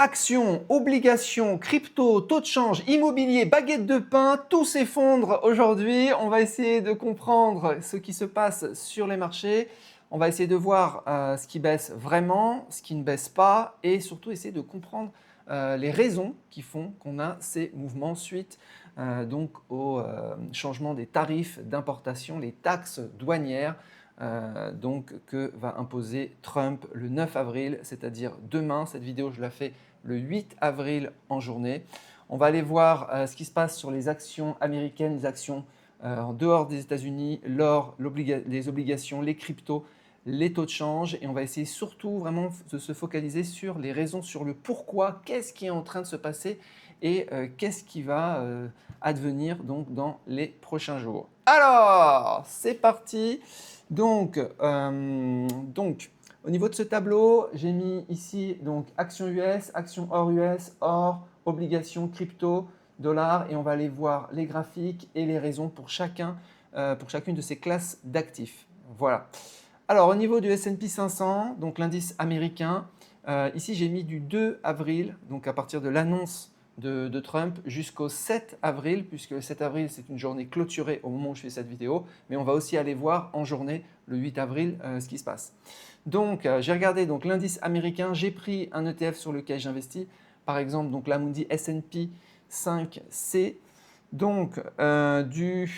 Actions, obligations, crypto, taux de change, immobilier, baguette de pain, tout s'effondre aujourd'hui. On va essayer de comprendre ce qui se passe sur les marchés. On va essayer de voir ce qui baisse vraiment, ce qui ne baisse pas et surtout essayer de comprendre les raisons qui font qu'on a ces mouvements suite donc au changement des tarifs d'importation, les taxes douanières. Donc que va imposer Trump le 9 avril, c'est-à-dire demain. Cette vidéo, je la fais le 8 avril en journée. On va aller voir ce qui se passe sur les actions américaines, les actions en dehors des États-Unis, l'or, les obligations, les cryptos, les taux de change. Et on va essayer surtout vraiment de se focaliser sur les raisons, sur le pourquoi, qu'est-ce qui est en train de se passer et qu'est-ce qui va advenir donc, dans les prochains jours. Alors, c'est parti. Donc, au niveau de ce tableau, j'ai mis ici donc actions US, actions hors US, or, obligations, crypto, dollars, et on va aller voir les graphiques et les raisons pour chacune de ces classes d'actifs. Voilà. Alors, au niveau du S&P 500, donc l'indice américain, ici j'ai mis du 2 avril, donc à partir de l'annonce de Trump jusqu'au 7 avril, puisque le 7 avril, c'est une journée clôturée au moment où je fais cette vidéo, mais on va aussi aller voir en journée, le 8 avril, ce qui se passe. Donc, j'ai regardé l'indice américain, j'ai pris un ETF sur lequel j'investis, par exemple, donc l'Amundi S&P 5C. Donc, du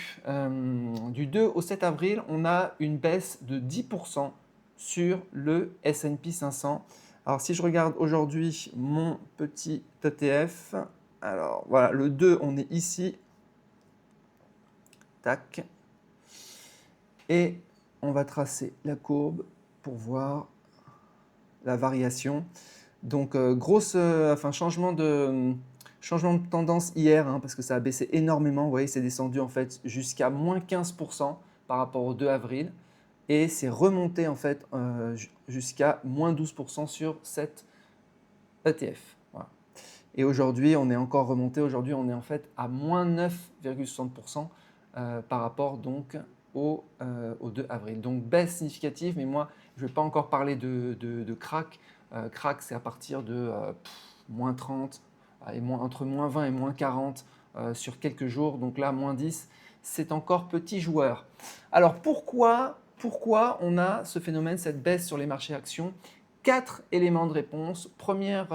2 au 7 avril, on a une baisse de 10% sur le S&P 500. Alors, si je regarde aujourd'hui mon petit ETF, alors voilà, le 2, on est ici. Tac. Et on va tracer la courbe pour voir la variation. Donc, changement de tendance hier, parce que ça a baissé énormément. Vous voyez, c'est descendu en fait jusqu'à moins 15% par rapport au 2 avril. Et c'est remonté en fait jusqu'à moins 12% sur cet ETF. Voilà. Et aujourd'hui, on est encore remonté. Aujourd'hui, on est en fait à moins 9,60% par rapport donc au 2 avril. Donc baisse significative, mais moi, je ne vais pas encore parler de crack. Crack, c'est à partir de moins 30, et entre moins 20 et moins 40 sur quelques jours. Donc là, moins 10, c'est encore petit joueur. Alors pourquoi on a ce phénomène, cette baisse sur les marchés actions? 4 éléments de réponse. Premier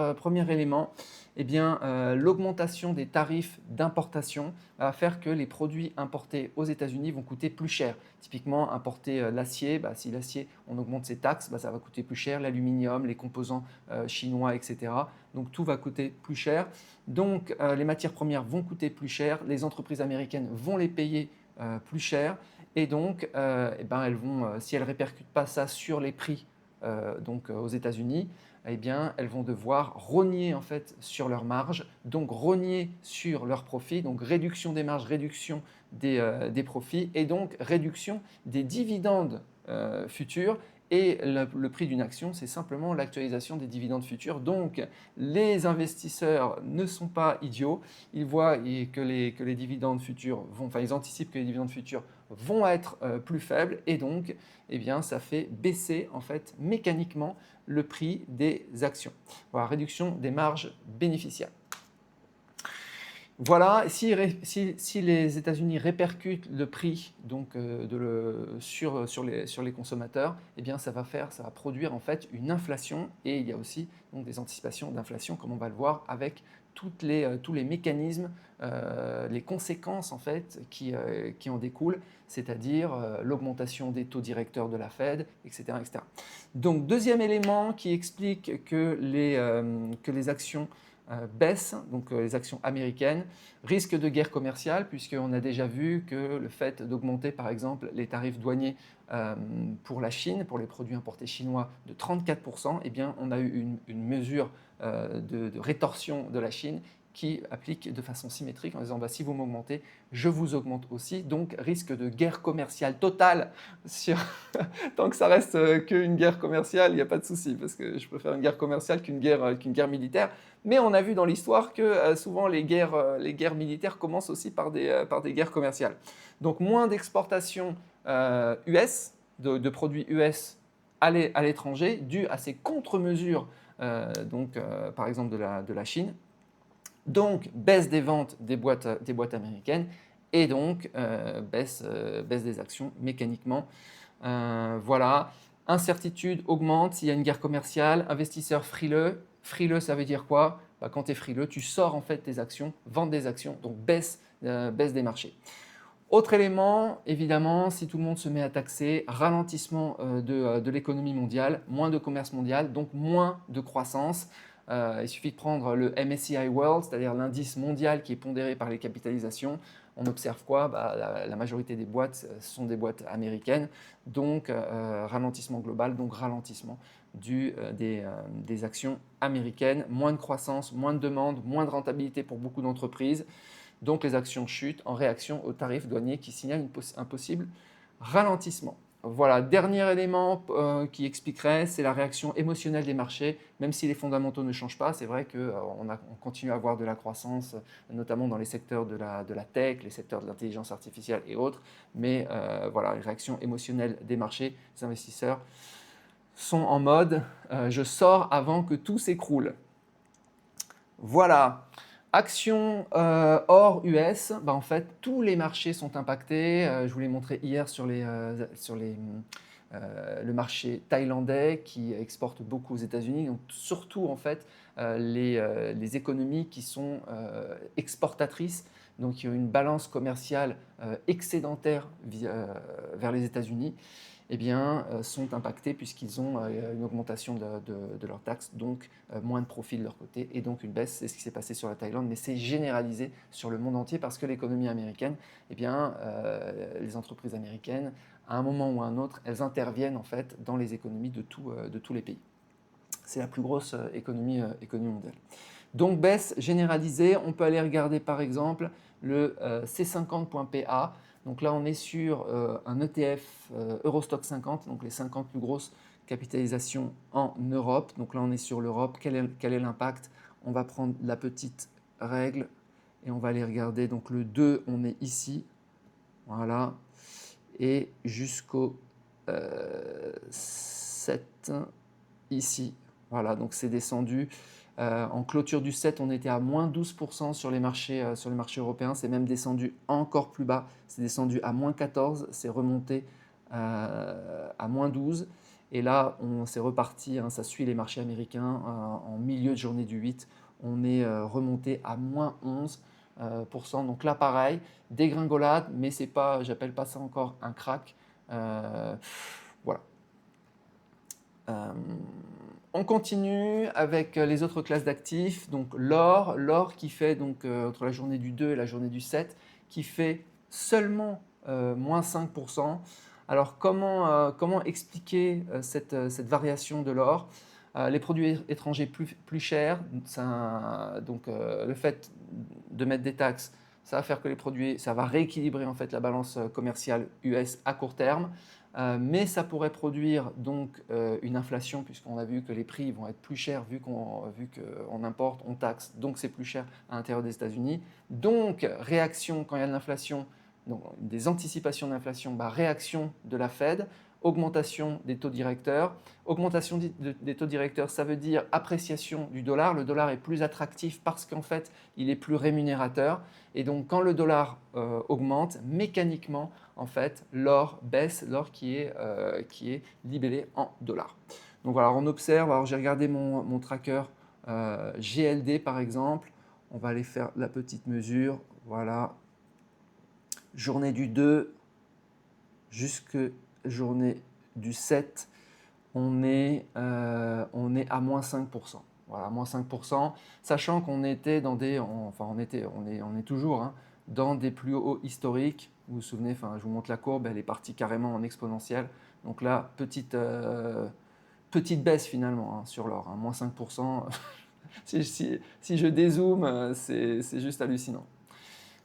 élément, l'augmentation des tarifs d'importation va faire que les produits importés aux États-Unis vont coûter plus cher. Typiquement, importer l'acier, si l'acier, on augmente ses taxes, ça va coûter plus cher. L'aluminium, les composants chinois, etc. Donc tout va coûter plus cher. Donc les matières premières vont coûter plus cher. Les entreprises américaines vont les payer plus cher. Et donc, elles vont, si elles ne répercutent pas ça sur les prix aux États-Unis, elles vont devoir rogner en fait sur leurs marges, donc rogner sur leurs profits, donc réduction des marges, réduction des profits et donc réduction des dividendes futurs. Et le prix d'une action, c'est simplement l'actualisation des dividendes futurs. Donc, les investisseurs ne sont pas idiots. Ils voient que les dividendes futurs ils anticipent que les dividendes futurs vont être plus faibles et donc, ça fait baisser en fait mécaniquement le prix des actions. Voilà, réduction des marges bénéficiaires. Voilà, si les États-Unis répercutent le prix sur les consommateurs, ça va produire en fait une inflation et il y a aussi des anticipations d'inflation comme on va le voir avec tous les mécanismes, les conséquences en fait qui en découlent, c'est-à-dire l'augmentation des taux directeurs de la Fed, etc., etc. Donc deuxième élément qui explique que les actions baisse, donc les actions américaines, risque de guerre commerciale, puisqu'on a déjà vu que le fait d'augmenter par exemple les tarifs douaniers pour la Chine, pour les produits importés chinois de 34%, on a eu une mesure de rétorsion de la Chine qui applique de façon symétrique en disant si vous m'augmentez, je vous augmente aussi, donc risque de guerre commerciale totale. Tant que ça reste qu'une guerre commerciale, il n'y a pas de souci, parce que je préfère une guerre commerciale qu'une guerre militaire. Mais on a vu dans l'histoire que souvent les guerres militaires commencent aussi par des guerres commerciales. Donc moins d'exportation US, de produits US à l'étranger, dû à ces contre-mesures par exemple de la Chine. Donc, baisse des ventes des boîtes américaines et donc baisse des actions mécaniquement. Voilà. Incertitude augmente s'il y a une guerre commerciale. Investisseurs frileux. Frileux, ça veut dire quoi? Quand tu es frileux, tu sors en fait tes actions, ventes des actions, donc baisse des marchés. Autre élément, évidemment, si tout le monde se met à taxer, ralentissement de l'économie mondiale, moins de commerce mondial, donc moins de croissance. Il suffit de prendre le MSCI World, c'est-à-dire l'indice mondial qui est pondéré par les capitalisations. On observe quoi? La majorité des boîtes sont des boîtes américaines, donc ralentissement global, donc ralentissement des actions américaines, moins de croissance, moins de demande, moins de rentabilité pour beaucoup d'entreprises. Donc les actions chutent en réaction aux tarifs douaniers qui signalent un possible ralentissement. Voilà, dernier élément qui expliquerait, c'est la réaction émotionnelle des marchés, même si les fondamentaux ne changent pas. C'est vrai qu'on continue à avoir de la croissance, notamment dans les secteurs de la tech, les secteurs de l'intelligence artificielle et autres. Mais voilà, les réactions émotionnelles des marchés, les investisseurs sont en mode je sors avant que tout s'écroule. Voilà. Actions hors US, en fait, tous les marchés sont impactés. Je vous l'ai montré hier sur le marché thaïlandais qui exporte beaucoup aux États-Unis. Donc, surtout, en fait, les économies qui sont exportatrices, donc qui ont une balance commerciale excédentaire vers les États-Unis, eh bien, sont impactés puisqu'ils ont une augmentation de leurs taxes, donc moins de profit de leur côté, et donc une baisse. C'est ce qui s'est passé sur la Thaïlande, mais c'est généralisé sur le monde entier parce que l'économie américaine, eh bien, les entreprises américaines, à un moment ou à un autre, elles interviennent en fait dans les économies de tous les pays. C'est la plus grosse économie mondiale. Donc baisse généralisée, on peut aller regarder par exemple le C50.PA. Donc là, on est sur un ETF Eurostock 50, donc les 50 plus grosses capitalisations en Europe. Donc là, on est sur l'Europe. Quel est l'impact? On va prendre la petite règle et on va aller regarder. Donc le 2, on est ici. Voilà. Et jusqu'au 7, ici. Voilà, donc c'est descendu. En clôture du 7, on était à moins 12% sur les marchés européens. C'est même descendu encore plus bas. C'est descendu à moins 14. C'est remonté à moins 12. Et là, on s'est reparti. Ça suit les marchés américains. En milieu de journée du 8, on est remonté à moins 11%. Donc là, pareil, dégringolade, mais c'est pas, j'appelle pas ça encore un crack. Voilà. On continue avec les autres classes d'actifs. Donc l'or qui fait donc, entre la journée du 2 et la journée du 7, qui fait seulement moins 5%. Alors comment expliquer cette variation de l'or? Les produits étrangers plus chers, donc le fait de mettre des taxes, ça va faire que ça va rééquilibrer en fait la balance commerciale US à court terme. Mais ça pourrait produire donc une inflation puisqu'on a vu que les prix vont être plus chers vu qu'on importe, on taxe, donc c'est plus cher à l'intérieur des États-Unis. Donc réaction quand il y a de l'inflation, donc des anticipations d'inflation, réaction de la Fed, augmentation des taux directeurs. Augmentation des taux directeurs, ça veut dire appréciation du dollar. Le dollar est plus attractif parce qu'en fait, il est plus rémunérateur. Et donc, quand le dollar augmente, mécaniquement, en fait, l'or baisse, l'or qui est libellé en dollars. Donc voilà, on observe. Alors, j'ai regardé mon tracker GLD, par exemple. On va aller faire la petite mesure. Voilà. Journée du 2 jusque journée du 7, on est à moins 5%. Voilà, moins 5%, sachant qu'on était dans des, on est toujours dans des plus hauts historiques. Vous vous souvenez, je vous montre la courbe, elle est partie carrément en exponentielle. Donc là, petite baisse finalement sur l'or, moins 5%. si je dézoome, c'est juste hallucinant.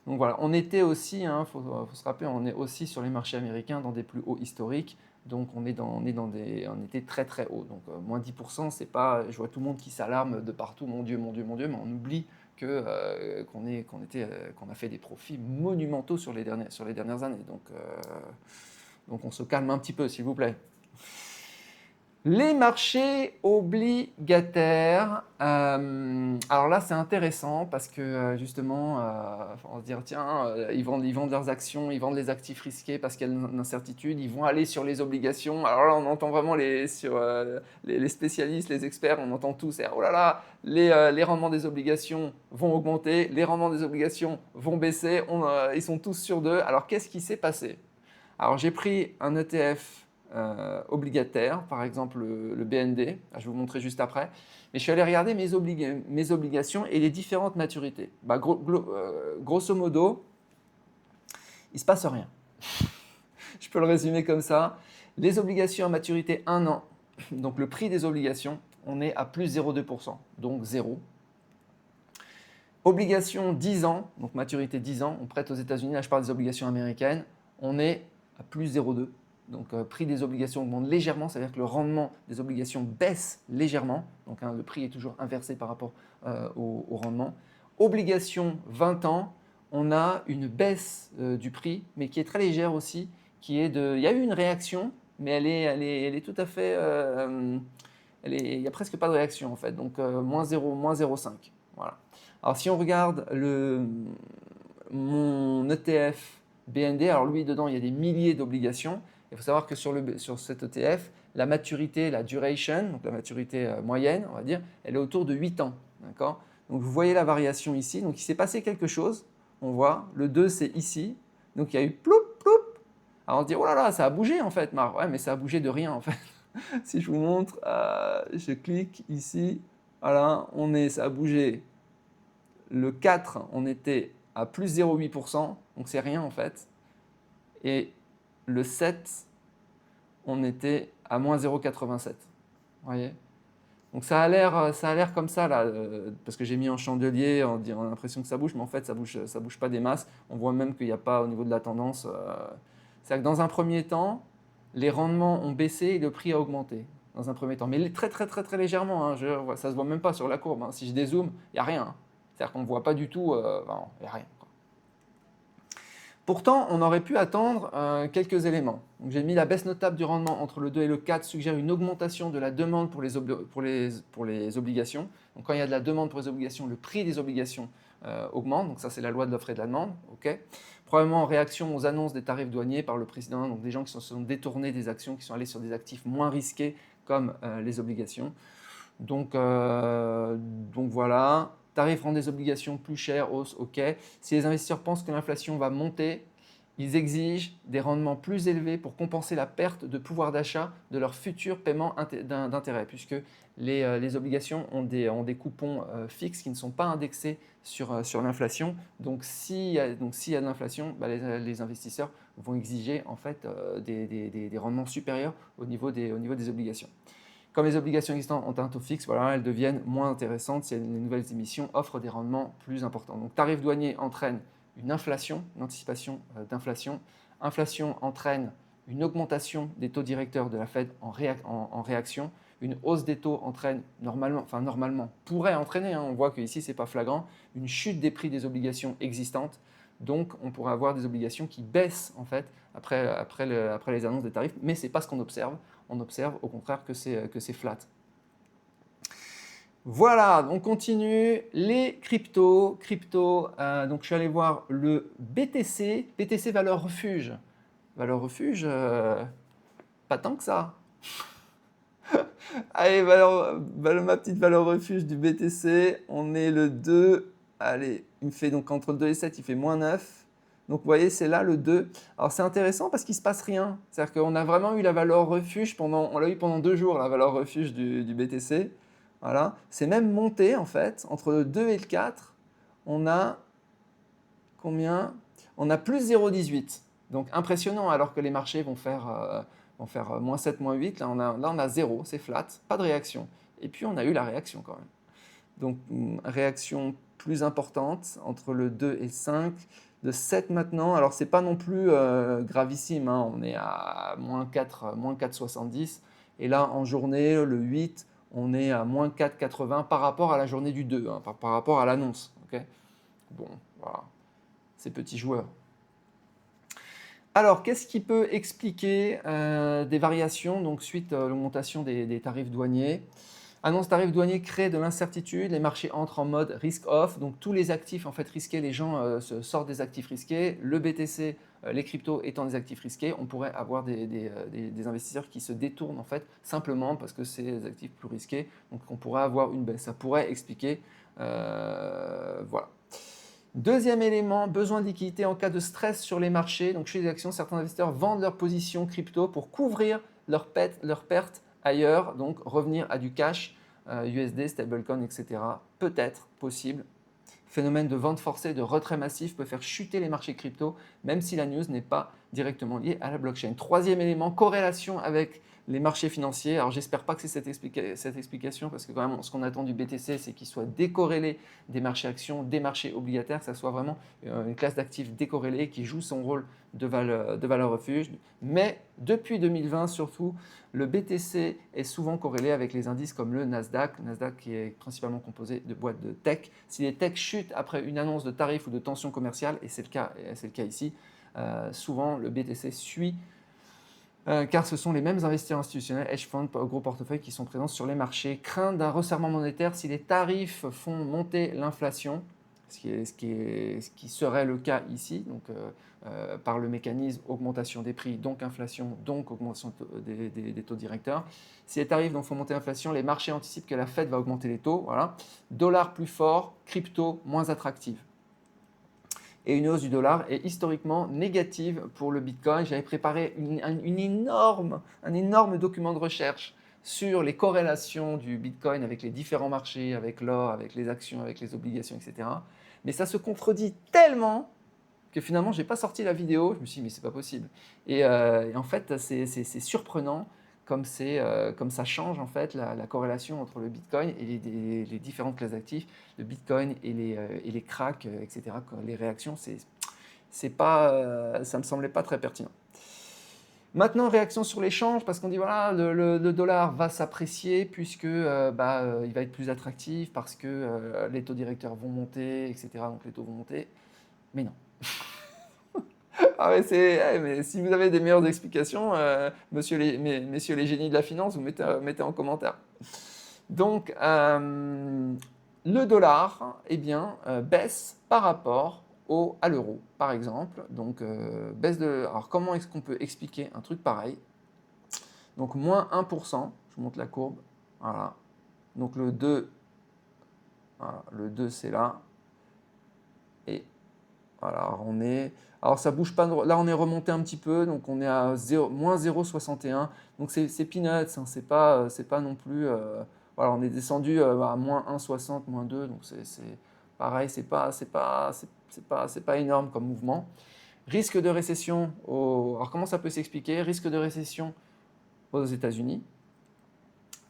Donc voilà, on était aussi, faut se rappeler, on est aussi sur les marchés américains dans des plus hauts historiques. Donc on était très très haut. Donc moins 10%, c'est pas, je vois tout le monde qui s'alarme de partout, mon Dieu, mais on oublie qu'on a fait des profits monumentaux sur les dernières années. Donc on se calme un petit peu, s'il vous plaît. Les marchés obligataires, alors là c'est intéressant parce que justement, on va se dire tiens, ils vendent leurs actions, ils vendent les actifs risqués parce qu'il y a une incertitude, ils vont aller sur les obligations. Alors là on entend vraiment les spécialistes, les experts, on entend tous, oh là là, les rendements des obligations vont augmenter, les rendements des obligations vont baisser, ils sont tous sur deux. Alors qu'est-ce qui s'est passé? Alors j'ai pris un ETF obligataire, par exemple le BND, je vais vous montrer juste après, mais je suis allé regarder mes obligations et les différentes maturités. Grosso modo, il ne se passe rien. Je peux le résumer comme ça. Les obligations à maturité 1 an, donc le prix des obligations, on est à plus 0,2%, donc 0. Obligations 10 ans, donc maturité 10 ans, on prête aux États-Unis, là je parle des obligations américaines, on est à plus 0,2. Donc prix des obligations augmente légèrement, c'est-à-dire que le rendement des obligations baisse légèrement. Donc le prix est toujours inversé par rapport au rendement. Obligations 20 ans, on a une baisse du prix, mais qui est très légère aussi. Il y a eu une réaction, mais elle est tout à fait... il n'y a presque pas de réaction en fait, donc moins 0,5. Voilà. Alors si on regarde mon ETF BND, alors lui dedans il y a des milliers d'obligations. Il faut savoir que sur cet ETF, la maturité, la duration, donc la maturité moyenne, on va dire, elle est autour de 8 ans. D'accord ? Donc vous voyez la variation ici. Donc il s'est passé quelque chose. On voit, le 2 c'est ici. Donc il y a eu ploup, ploup. Alors on se dit, oh là là, ça a bougé en fait, Marc. Ouais, mais ça a bougé de rien en fait. Si je vous montre, je clique ici. Voilà, ça a bougé. Le 4, on était à plus 0,8%, donc c'est rien en fait. Et le 7, on était à moins 0,87. Vous voyez ? Donc ça a l'air comme ça là, parce que j'ai mis en chandelier, on a l'impression que ça bouge, mais en fait ça bouge pas des masses. On voit même qu'il n'y a pas au niveau de la tendance. C'est-à-dire que dans un premier temps, les rendements ont baissé et le prix a augmenté. Dans un premier temps, mais très très très très légèrement. Hein, ça se voit même pas sur la courbe. Hein. Si je dézoome, il n'y a rien. Hein. C'est-à-dire qu'on ne voit pas du tout, il n'y a rien. Pourtant, on aurait pu attendre quelques éléments. J'ai mis la baisse notable du rendement entre le 2 et le 4 suggère une augmentation de la demande pour les obligations. Donc quand il y a de la demande pour les obligations, le prix des obligations augmente. Donc ça, c'est la loi de l'offre et de la demande. Okay. Probablement en réaction aux annonces des tarifs douaniers par le président, donc des gens qui se sont détournés des actions, qui sont allés sur des actifs moins risqués comme les obligations. Donc voilà. Tarifs rendent des obligations plus chères, hausse, ok. Si les investisseurs pensent que l'inflation va monter, ils exigent des rendements plus élevés pour compenser la perte de pouvoir d'achat de leurs futurs paiements d'intérêt, puisque les obligations ont des coupons fixes qui ne sont pas indexés sur l'inflation. Donc s'il y a de l'inflation, les investisseurs vont exiger en fait des rendements supérieurs au niveau des obligations. Comme les obligations existantes ont un taux fixe, voilà, elles deviennent moins intéressantes si les nouvelles émissions offrent des rendements plus importants. Donc, tarif douanier entraîne une inflation, une anticipation d'inflation. Inflation entraîne une augmentation des taux directeurs de la Fed en réaction. Une hausse des taux entraîne normalement, pourrait entraîner, hein, on voit qu'ici ce n'est pas flagrant, une chute des prix des obligations existantes. Donc, on pourrait avoir des obligations qui baissent en fait après les annonces des tarifs, mais ce n'est pas ce qu'on observe. On observe au contraire que c'est flat. Voilà, on continue. Les cryptos. Donc je suis allé voir le BTC. BTC valeur refuge. Valeur refuge, pas tant que ça. Allez, ma petite valeur refuge du BTC. On est le 2. Allez, il me fait donc entre le 2 et 7, il fait moins 9. Donc vous voyez, c'est là le 2. Alors c'est intéressant parce qu'il ne se passe rien. C'est-à-dire qu'on a vraiment eu la valeur refuge, on l'a eu pendant 2 jours, la valeur refuge du BTC. Voilà. C'est même monté en fait, entre le 2 et le 4, on a combien? On a plus 0,18. Donc impressionnant alors que les marchés vont faire moins 7, moins 8. Là on a 0, c'est flat, pas de réaction. Et puis on a eu la réaction quand même. Donc réaction plus importante entre le 2 et le 5. De 7 maintenant, alors c'est pas non plus gravissime, hein. On est à moins 4,70. Et là en journée, le 8, on est à moins 4,80 par rapport à la journée du 2, hein, par rapport à l'annonce. Okay, bon, voilà, ces petits joueurs. Alors, qu'est-ce qui peut expliquer des variations donc, suite à l'augmentation des tarifs douaniers? Annonce tarifs douaniers crée de l'incertitude, les marchés entrent en mode risk-off, donc tous les actifs en fait risqués, les gens sortent des actifs risqués, le BTC, les cryptos étant des actifs risqués, on pourrait avoir des investisseurs qui se détournent en fait simplement parce que c'est des actifs plus risqués, donc on pourrait avoir une baisse. Ça pourrait expliquer, voilà. Deuxième élément, besoin de liquidité en cas de stress sur les marchés. Donc chez les actions, certains investisseurs vendent leurs positions crypto pour couvrir leurs pertes ailleurs, donc revenir à du cash, USD, stablecoin, etc. Peut-être possible. Phénomène de vente forcée, de retrait massif peut faire chuter les marchés crypto, même si la news n'est pas directement liée à la blockchain. Troisième élément, corrélation avec les marchés financiers. Alors j'espère pas que c'est cette explication, parce que quand même ce qu'on attend du BTC, c'est qu'il soit décorrélé des marchés actions, des marchés obligataires, que ça soit vraiment une classe d'actifs décorrélée qui joue son rôle de valeur refuge. Mais depuis 2020 surtout, le BTC est souvent corrélé avec les indices comme le Nasdaq qui est principalement composé de boîtes de tech. Si les techs chutent après une annonce de tarifs ou de tensions commerciales, et c'est le cas ici, souvent le BTC suit, car ce sont les mêmes investisseurs institutionnels, hedge funds, gros portefeuilles qui sont présents sur les marchés. Crainte d'un resserrement monétaire si les tarifs font monter l'inflation, ce qui serait le cas ici, donc par le mécanisme augmentation des prix, donc inflation, donc augmentation des taux directeurs. Si les tarifs font monter l'inflation, les marchés anticipent que la Fed va augmenter les taux. Voilà. Dollar plus fort, crypto moins attractive. Et une hausse du dollar est historiquement négative pour le Bitcoin. J'avais préparé un énorme document de recherche sur les corrélations du Bitcoin avec les différents marchés, avec l'or, avec les actions, avec les obligations, etc. Mais ça se contredit tellement que finalement, je n'ai pas sorti la vidéo. Je me suis dit, mais c'est pas possible. Et en fait, c'est surprenant comme ça change en fait la corrélation entre le Bitcoin et les différentes classes d'actifs, le Bitcoin et les cracks, etc. Les réactions, ça me semblait pas très pertinent. Maintenant, réaction sur l'échange, parce qu'on dit voilà, le dollar va s'apprécier puisque il va être plus attractif, parce que les taux directeurs vont monter, etc. Donc les taux vont monter. Mais non. Ah mais si vous avez des meilleures explications, messieurs les génies de la finance, vous mettez en commentaire. Donc, le dollar baisse par rapport à l'euro, par exemple. Donc, alors, comment est-ce qu'on peut expliquer un truc pareil? Donc, moins 1%, je vous montre la courbe. Voilà. Donc, le 2, voilà, le 2 c'est là. Et voilà, alors ça bouge pas, là on est remonté un petit peu, donc on est à moins 0,61, donc c'est peanuts, hein, c'est pas non plus, voilà, on est descendu à moins 1,60, moins 2, donc c'est pareil, c'est pas énorme comme mouvement. Risque de récession, alors comment ça peut s'expliquer? Risque de récession aux États-Unis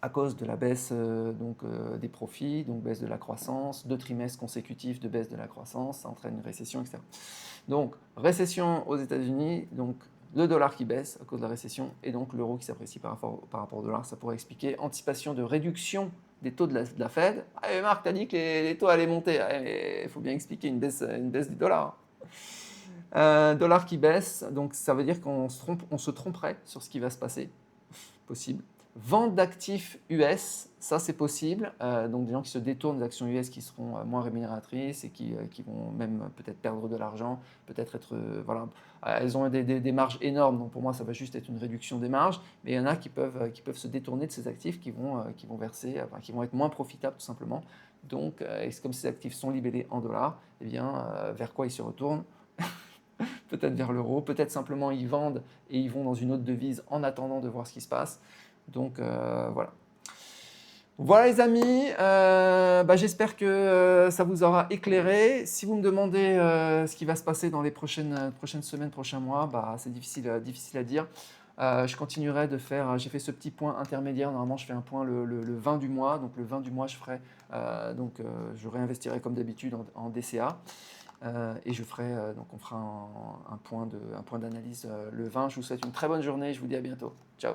à cause de la baisse des profits, donc baisse de la croissance, 2 trimestres consécutifs de baisse de la croissance, ça entraîne une récession, etc. Donc, récession aux États-Unis, donc le dollar qui baisse à cause de la récession, et donc l'euro qui s'apprécie par rapport au dollar, ça pourrait expliquer anticipation de réduction des taux de la Fed. Ah, mais Marc, t'as dit que les taux allaient monter, il faut bien expliquer une baisse du dollar. Dollar qui baisse, donc ça veut dire qu'on se tromperait sur ce qui va se passer, possible. Vente d'actifs US, ça c'est possible. Donc des gens qui se détournent des actions US qui seront moins rémunératrices et qui vont même peut-être perdre de l'argent, peut-être voilà. Elles ont des marges énormes, donc pour moi ça va juste être une réduction des marges. Mais il y en a qui peuvent se détourner de ces actifs, qui vont être moins profitables tout simplement. Donc comme ces actifs sont libellés en dollars, eh bien vers quoi ils se retournent? Peut-être vers l'euro, peut-être simplement ils vendent et ils vont dans une autre devise en attendant de voir ce qui se passe. Donc voilà. Voilà les amis, j'espère que ça vous aura éclairé. Si vous me demandez ce qui va se passer dans les prochaines semaines, prochains mois, c'est difficile à dire. Je continuerai de faire, j'ai fait ce petit point intermédiaire, normalement je fais un point le 20 du mois, donc le 20 du mois je réinvestirai comme d'habitude en DCA. Et on fera un point d'analyse le 20. Je vous souhaite une très bonne journée, je vous dis à bientôt. Ciao.